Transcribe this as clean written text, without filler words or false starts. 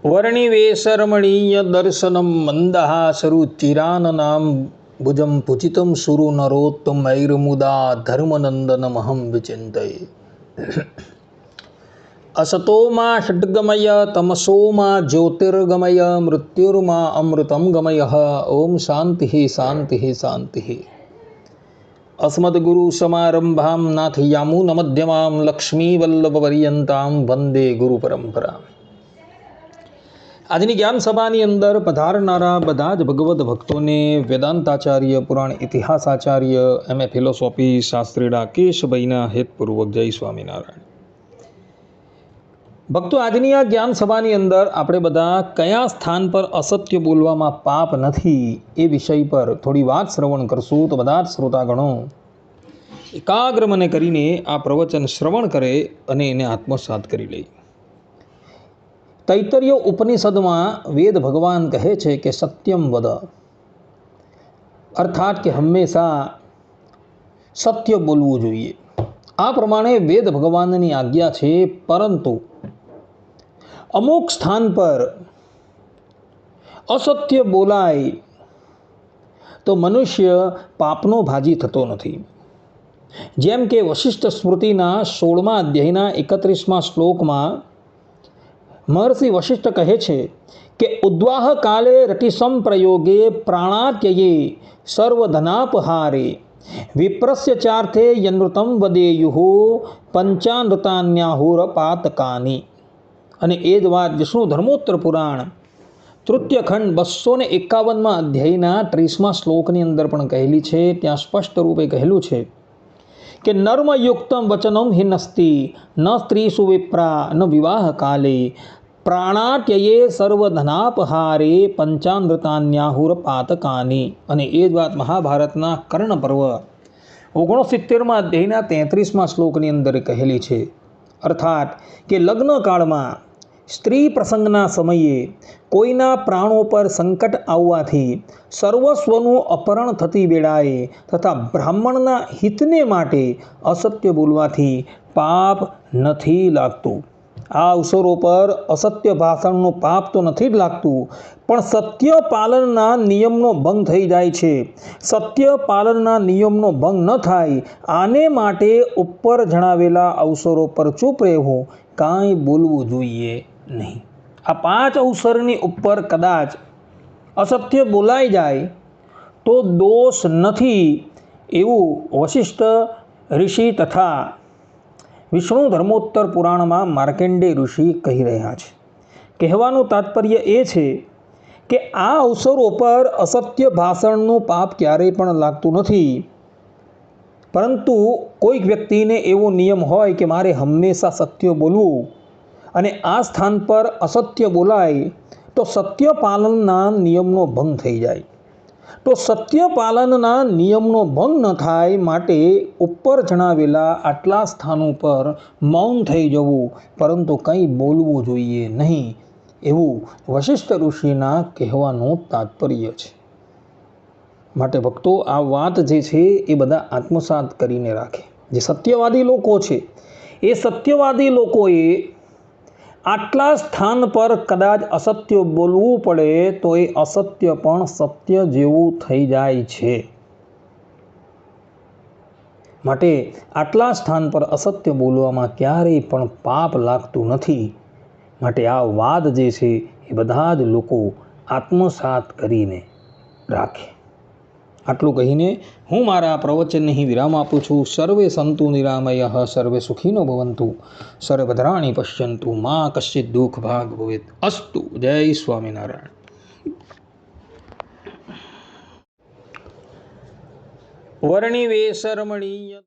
वर्णिवेशरमणीय दर्शनम मंदहासरुचिराननाम भुजम पुचितम सुरु नरोत्तमैर्मुदा धर्मनंदनमहं विचिन्तये। असतो मा षड्गमय तमसो मा ज्योतिर्गमय मृत्युर्मा अमृतं गमय। ओम शांति शांति शांति। अस्मद्गुरु समारंभां नाथयामुनमध्यमां लक्ष्मीवल्लभपर्यन्तां वंदे गुरु परंपरा। આજની જ્ઞાન સભાની અંદર પધારનારા બધા જ ભગવદ્ ભક્તોને વેદાંતાચાર્ય પુરાણ ઇતિહાસાચાર્ય એમ એ ફિલોસોફી શાસ્ત્રી રાકેશભાઈના હેતપૂર્વક જય સ્વામિનારાયણ ભક્તો। આજની આ જ્ઞાન સભાની અંદર આપણે બધા કયા સ્થાન પર અસત્ય બોલવામાં પાપ નથી એ વિષય પર થોડી વાત શ્રવણ કરશું। તો બધા જ શ્રોતાગણો એકાગ્ર મને કરીને આ પ્રવચન શ્રવણ કરે અને એને આત્મસાત કરી લે। તૈતરીય ઉપનિષદમાં વેદ ભગવાન કહે છે કે સત્યમ વદ, અર્થાત કે હંમેશા સત્ય બોલવું જોઈએ। આ પ્રમાણે વેદ ભગવાનની આજ્ઞા છે, પરંતુ અમુક સ્થાન પર અસત્ય બોલાય તો મનુષ્ય પાપનો ભાજી થતો નથી। જેમ કે વશિષ્ઠ સ્મૃતિના 16મા અધ્યાયના 31મા શ્લોકમાં महर्षि वशिष्ठ कहे छे कि उद्वाह काले रतिसम प्रयोगे प्राणात्यये सर्वधनापहारे विप्रस्य चार्थे यनृतम वदेयुः पंचानृतान्याहुरपातकानि। અને એ જ વાત વિષ્ણુ ધર્મોત્તર પુરાણ તૃતીય ખંડ 251મા અધ્યાયના 30મા શ્લોકની અંદર પણ કહેલી છે। ત્યાં સ્પષ્ટ રૂપે કહેલું છે કે નર્મયુક્તમ વચનમ હિ નસ્તિ ન સ્ત્રીસુ વિપ્રા ન વિવાહ કાલે પ્રાણાત્યયે સર્વધનાપહારે પંચાનૃતાન્યાહુર પાતકાની। અને એ જ વાત મહાભારતના કર્ણ પર્વ 69મા અધ્યાયના 33મા શ્લોકની અંદર કહેલી છે। અર્થાત કે લગ્ન કાળમાં સ્ત્રી પ્રસંગના સમયે કોઈના પ્રાણો પર સંકટ આવવાથી સર્વસ્વનું અપહરણ થતી વેળાએ તથા બ્રાહ્મણના હિતને માટે અસત્ય બોલવાથી પાપ નથી લાગતું। આ અવસરો પર અસત્ય ભાષણનું પાપ તો નથી જ લાગતું, પણ સત્ય પાલનના નિયમનો ભંગ થઈ જાય છે। સત્ય પાલનના નિયમનો ભંગ ન થાય આને માટે ઉપર જણાવેલા અવસરો પર ચૂપ રહેવું, કાંઈ બોલવું જોઈએ નહીં। આ 5 અવસરની ઉપર કદાચ અસત્ય બોલાઈ જાય તો દોષ નથી, એવું વશિષ્ઠ ઋષિ તથા વિષ્ણુ ધર્મોત્તર પુરાણમાં માર્કંડેય ઋષિ કહી રહ્યા છે। કહેવાનું તાત્પર્ય એ છે કે આ અવસરો પર અસત્ય ભાષણનું પાપ ક્યારેય પણ લાગતું નથી, પરંતુ કોઈક વ્યક્તિને એવો નિયમ હોય કે મારે હંમેશા સત્ય બોલવું અને આ સ્થાન પર અસત્ય બોલાય તો સત્ય પાલનના નિયમનો ભંગ થઈ જાય। તો સત્ય પાલનના નિયમનો ભંગ ન થાય માટે ઉપર જણાવેલા આટલા સ્થાનો પર મૌન થઈ જવું, પરંતુ કંઈ બોલવું જોઈએ નહીં, એવું વશિષ્ઠ ઋષિના કહેવાનું તાત્પર્ય છે। માટે ભક્તો આ વાત જે છે એ બધા આત્મસાત કરીને રાખે। જે સત્યવાદી લોકો છે એ સત્યવાદી લોકોએ આટલા સ્થાન પર કદાચ અસત્ય બોલવું પડે તો એ અસત્ય પણ સત્ય જેવું થઈ જાય છે। માટે આટલા સ્થાન પર અસત્ય બોલવામાં ક્યારેય પણ પાપ લાગતું નથી। માટે આ વાત જે છે એ બધા જ લોકો આત્મસાત કરીને રાખે। આટલું કહીને હું મારા પ્રવચનને અહીં વિરામ આપું છું। સર્વે સંતુ નિરામયઃ, સર્વે સુખીનો ભવંતુ, સર્વભદ્રાણિ પશ્યન્તુ, મા કશ્ચિત દુઃખ ભાગ ભવેત। અસ્તુ। જય સ્વામિનારાયણ। વર્ણિવેશરમણીય